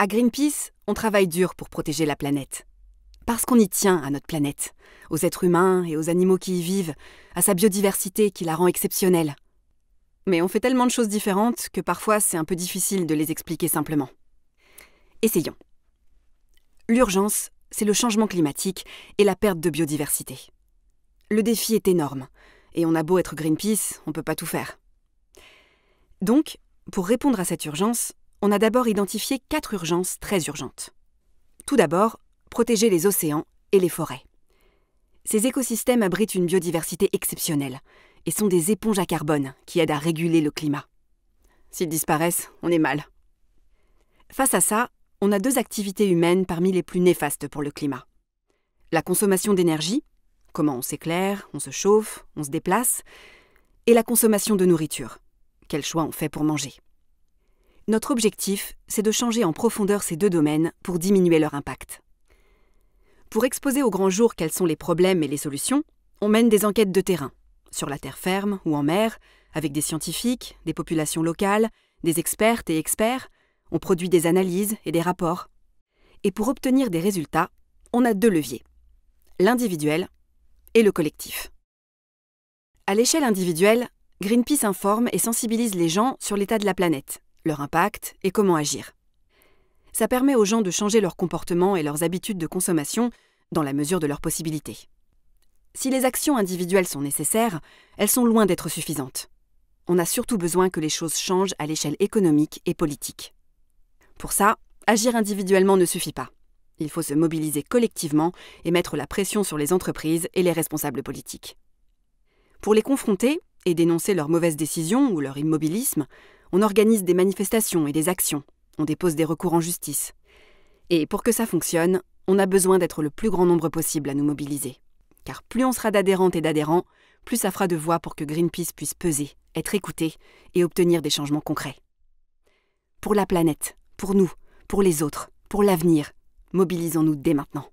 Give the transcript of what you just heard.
À Greenpeace, on travaille dur pour protéger la planète. Parce qu'on y tient à notre planète, aux êtres humains et aux animaux qui y vivent, à sa biodiversité qui la rend exceptionnelle. Mais on fait tellement de choses différentes que parfois c'est un peu difficile de les expliquer simplement. Essayons. L'urgence, c'est le changement climatique et la perte de biodiversité. Le défi est énorme, et on a beau être Greenpeace, on ne peut pas tout faire. Donc, pour répondre à cette urgence, on a d'abord identifié 4 urgences très urgentes. Tout d'abord, protéger les océans et les forêts. Ces écosystèmes abritent une biodiversité exceptionnelle et sont des éponges à carbone qui aident à réguler le climat. S'ils disparaissent, on est mal. Face à ça, on a 2 activités humaines parmi les plus néfastes pour le climat. La consommation d'énergie, comment on s'éclaire, on se chauffe, on se déplace, et la consommation de nourriture, quel choix on fait pour manger. Notre objectif, c'est de changer en profondeur ces 2 domaines pour diminuer leur impact. Pour exposer au grand jour quels sont les problèmes et les solutions, on mène des enquêtes de terrain, sur la terre ferme ou en mer, avec des scientifiques, des populations locales, des expertes et experts, on produit des analyses et des rapports. Et pour obtenir des résultats, on a 2 leviers, l'individuel et le collectif. À l'échelle individuelle, Greenpeace informe et sensibilise les gens sur l'état de la planète, leur impact et comment agir. Ça permet aux gens de changer leur comportement et leurs habitudes de consommation dans la mesure de leurs possibilités. Si les actions individuelles sont nécessaires, elles sont loin d'être suffisantes. On a surtout besoin que les choses changent à l'échelle économique et politique. Pour ça, agir individuellement ne suffit pas. Il faut se mobiliser collectivement et mettre la pression sur les entreprises et les responsables politiques. Pour les confronter et dénoncer leurs mauvaises décisions ou leur immobilisme, on organise des manifestations et des actions, on dépose des recours en justice. Et pour que ça fonctionne, on a besoin d'être le plus grand nombre possible à nous mobiliser. Car plus on sera d'adhérentes et d'adhérents, plus ça fera de voix pour que Greenpeace puisse peser, être écouté et obtenir des changements concrets. Pour la planète, pour nous, pour les autres, pour l'avenir, mobilisons-nous dès maintenant.